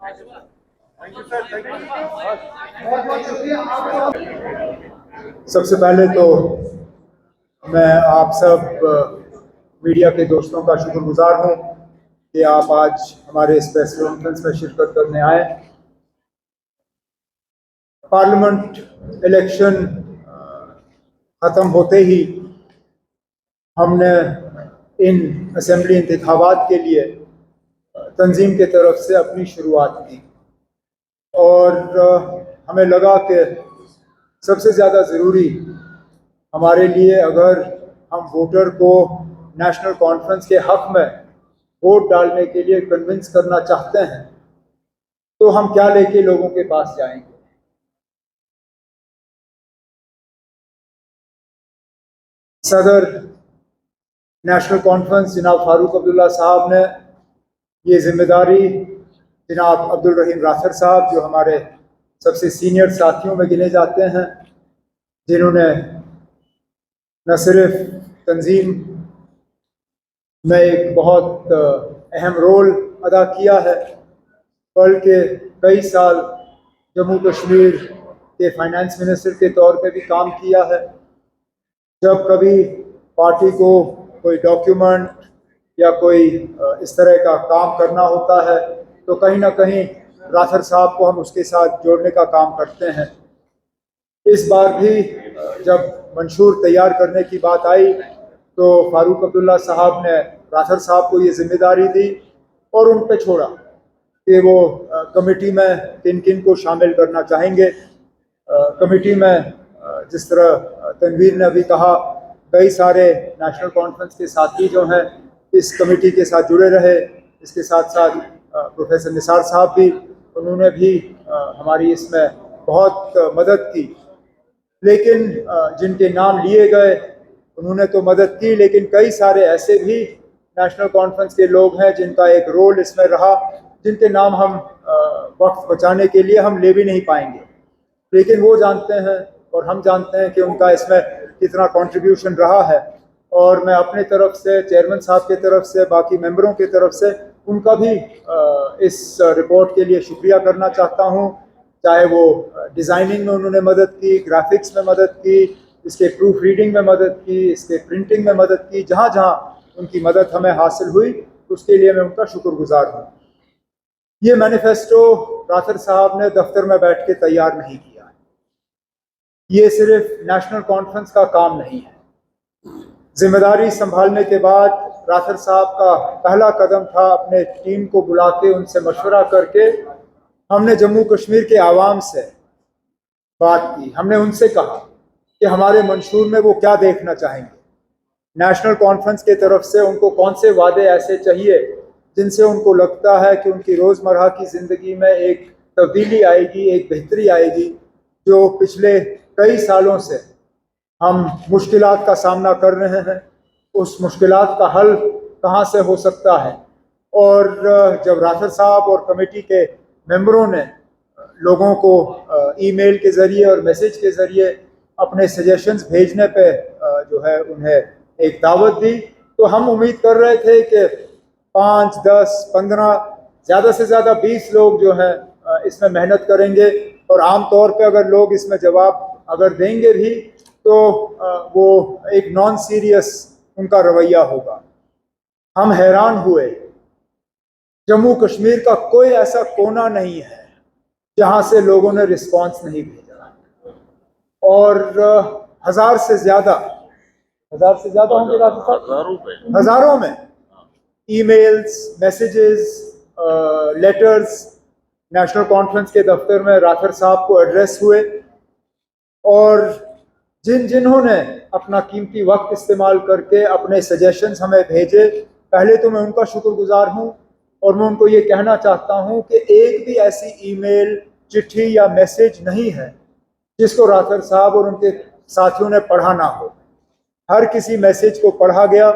सबसे पहले तो मैं आप सब मीडिया के दोस्तों का शुक्रगुजार हूं कि आप आज हमारे इस प्रेस कॉन्फ्रेंस में शिरकत करने आए। पार्लियामेंट इलेक्शन ख़त्म होते ही हमने इन असेंबली इंतखाबात के लिए तंजीम के तरफ से अपनी शुरुआत की और हमें लगा कि सबसे ज़्यादा ज़रूरी हमारे लिए, अगर हम वोटर को नेशनल कॉन्फ्रेंस के हक़ में वोट डालने के लिए कन्विंस करना चाहते हैं, तो हम क्या लेके लोगों के पास जाएंगे। सदर नेशनल कॉन्फ्रेंस जनाब फारूक अब्दुल्ला साहब ने ये जिम्मेदारी जनाब अब्दुल रहीम राथर साहब, जो हमारे सबसे सीनियर साथियों में गिने जाते हैं, जिन्होंने न सिर्फ तंजीम में एक बहुत अहम रोल अदा किया है, बल्कि कई साल जम्मू कश्मीर के फाइनेंस मिनिस्टर के तौर पे भी काम किया है। जब कभी पार्टी को कोई डॉक्यूमेंट या कोई इस तरह का काम करना होता है तो कहीं ना कहीं राथर साहब को हम उसके साथ जोड़ने का काम करते हैं। इस बार भी जब मंशूर तैयार करने की बात आई तो फारूक अब्दुल्ला साहब ने राथर साहब को ये जिम्मेदारी दी और उन पे छोड़ा कि वो कमेटी में किन किन को शामिल करना चाहेंगे। कमेटी में जिस तरह तनवीर ने अभी कहा, कई सारे नेशनल कॉन्फ्रेंस के साथी जो हैं इस कमेटी के साथ जुड़े रहे। इसके साथ साथ प्रोफेसर निसार साहब भी, उन्होंने भी हमारी इसमें बहुत मदद की। लेकिन जिनके नाम लिए गए उन्होंने तो मदद की, लेकिन कई सारे ऐसे भी नेशनल कॉन्फ्रेंस के लोग हैं जिनका एक रोल इसमें रहा, जिनके नाम हम वक्त बचाने के लिए हम ले भी नहीं पाएंगे, लेकिन वो जानते हैं और हम जानते हैं कि उनका इसमें कितना कंट्रीब्यूशन रहा है। और मैं अपने तरफ से, चेयरमैन साहब के तरफ से, बाकी मेंबरों की तरफ से उनका भी इस रिपोर्ट के लिए शुक्रिया करना चाहता हूँ। चाहे वो डिज़ाइनिंग में उन्होंने मदद की, ग्राफिक्स में मदद की, इसके प्रूफ रीडिंग में मदद की, इसके प्रिंटिंग में मदद की, जहाँ जहाँ उनकी मदद हमें हासिल हुई उसके लिए मैं उनका शुक्रगुजार हूँ। ये मैनिफेस्टो राथर साहब ने दफ्तर में बैठ के तैयार नहीं किया है। ये सिर्फ नेशनल कॉन्फ्रेंस का काम नहीं है। जिम्मेदारी संभालने के बाद राथर साहब का पहला कदम था अपने टीम को बुला के उनसे मशवरा करके हमने जम्मू कश्मीर के आवाम से बात की। हमने उनसे कहा कि हमारे मंशूर में वो क्या देखना चाहेंगे, नेशनल कॉन्फ्रेंस के तरफ से उनको कौन से वादे ऐसे चाहिए जिनसे उनको लगता है कि उनकी रोज़मर्रा की ज़िंदगी में एक तब्दीली आएगी, एक बेहतरी आएगी। जो पिछले कई सालों से हम मुश्किलात का सामना कर रहे हैं, उस मुश्किलात का हल कहाँ से हो सकता है। और जब राथर साहब और कमेटी के मेंबरों ने लोगों को ईमेल के ज़रिए और मैसेज के ज़रिए अपने सजेशंस भेजने पे जो है उन्हें एक दावत दी, तो हम उम्मीद कर रहे थे कि 5, 10, 15, ज़्यादा से ज़्यादा 20 लोग जो हैं इसमें मेहनत करेंगे। और आम तौर पे अगर लोग इसमें जवाब अगर देंगे भी तो वो एक नॉन सीरियस उनका रवैया होगा। हम हैरान हुए, जम्मू कश्मीर का कोई ऐसा कोना नहीं है जहां से लोगों ने रिस्पांस नहीं भेजा। और हज़ार से ज़्यादा होंगे, हज़ारों में emails, messages, letters national conference के दफ्तर में राथर साहब को एड्रेस हुए। और जिन्होंने अपना कीमती वक्त इस्तेमाल करके अपने सजेशंस हमें भेजे, पहले तो मैं उनका शुक्रगुजार हूँ। और मैं उनको ये कहना चाहता हूँ कि एक भी ऐसी ईमेल, चिट्ठी या मैसेज नहीं है जिसको राथर साहब और उनके साथियों ने पढ़ा ना हो। हर किसी मैसेज को पढ़ा गया,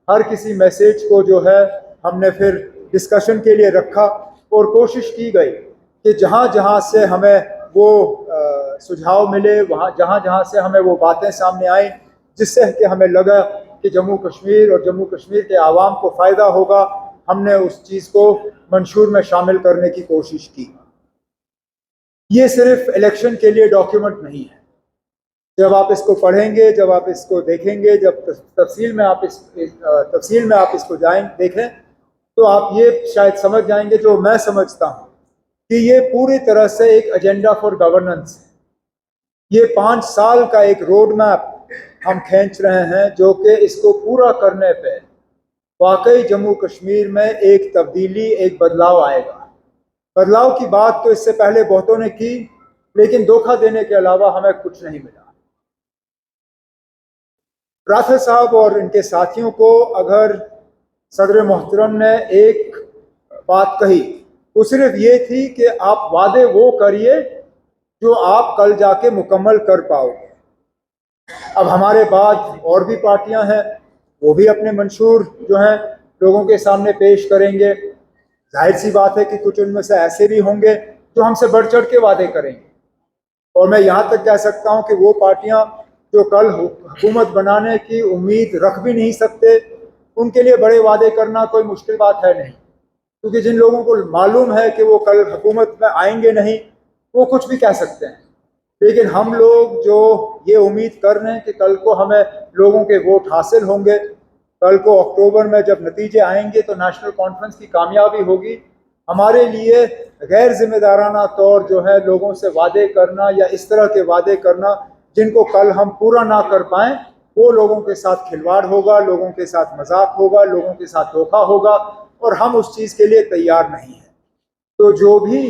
हर किसी मैसेज को जो है हमने फिर डिस्कशन के लिए रखा और कोशिश की गई कि जहाँ जहाँ से हमें वो सुझाव मिले, वहाँ जहाँ जहाँ से हमें वो बातें सामने आई जिससे कि हमें लगा कि जम्मू कश्मीर और जम्मू कश्मीर के आवाम को फ़ायदा होगा, हमने उस चीज़ को मंशूर में शामिल करने की कोशिश की। ये सिर्फ इलेक्शन के लिए डॉक्यूमेंट नहीं है। जब आप इसको पढ़ेंगे, जब आप इसको देखेंगे, जब तफसील में आप इसको देखें, तो आप ये शायद समझ जाएंगे, जो मैं समझता हूँ, कि ये पूरी तरह से एक एजेंडा फॉर गवर्नेंस है। ये 5 साल का एक रोड मैप हम खींच रहे हैं, जो कि इसको पूरा करने पे वाकई जम्मू कश्मीर में एक तब्दीली, एक बदलाव आएगा। बदलाव की बात तो इससे पहले बहुतों ने की, लेकिन धोखा देने के अलावा हमें कुछ नहीं मिला। राथर साहब और इनके साथियों को अगर सदर मोहतरम ने एक बात कही, तो सिर्फ ये थी कि आप वादे वो करिए जो आप कल जाके मुकम्मल कर पाओगे। अब हमारे बाद और भी पार्टियां हैं, वो भी अपने मंशूर जो हैं लोगों के सामने पेश करेंगे। जाहिर सी बात है कि कुछ उनमें से ऐसे भी होंगे जो हमसे बढ़ चढ़ के वादे करेंगे, और मैं यहाँ तक कह सकता हूँ कि वो पार्टियां जो कल हुकूमत बनाने की उम्मीद रख भी नहीं सकते, उनके लिए बड़े वादे करना कोई मुश्किल बात है नहीं, क्योंकि जिन लोगों को मालूम है कि वो कल हुकूमत में आएंगे नहीं, वो कुछ भी कह सकते हैं। लेकिन हम लोग जो ये उम्मीद कर रहे हैं कि कल को हमें लोगों के वोट हासिल होंगे, कल को अक्टूबर में जब नतीजे आएंगे तो नेशनल कॉन्फ्रेंस की कामयाबी होगी, हमारे लिए गैर जिम्मेदाराना तौर जो है लोगों से वादे करना या इस तरह के वादे करना जिनको कल हम पूरा ना कर पाएं, वो लोगों के साथ खिलवाड़ होगा, लोगों के साथ मजाक होगा, लोगों के साथ धोखा होगा, और हम उस चीज़ के लिए तैयार नहीं हैं। तो जो भी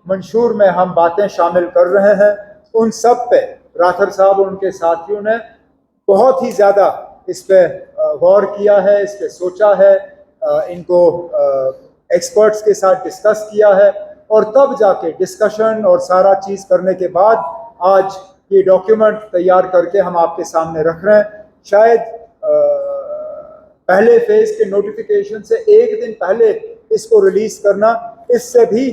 मंशूर में हम बातें शामिल कर रहे हैं, उन सब पे राथर साहब और उनके साथियों ने बहुत ही ज़्यादा इस पर गौर किया है, इस पर सोचा है, इनको एक्सपर्ट्स के साथ डिस्कस किया है, और तब जाके डिस्कशन और सारा चीज़ करने के बाद आज ये डॉक्यूमेंट तैयार करके हम आपके सामने रख रहे हैं। शायद पहले फेज के नोटिफिकेशन से एक दिन पहले इसको रिलीज करना, इससे भी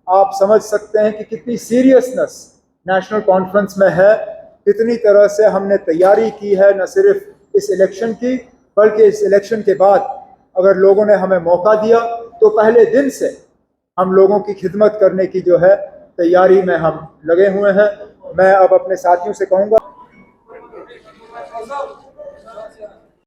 आप समझ सकते हैं कि कितनी सीरियसनेस नेशनल कॉन्फ्रेंस में है, कितनी तरह से हमने तैयारी की है, न सिर्फ इस इलेक्शन की बल्कि इस इलेक्शन के बाद अगर लोगों ने हमें मौका दिया तो पहले दिन से हम लोगों की खिदमत करने की जो है तैयारी में हम लगे हुए हैं। मैं अब अपने साथियों से कहूँगा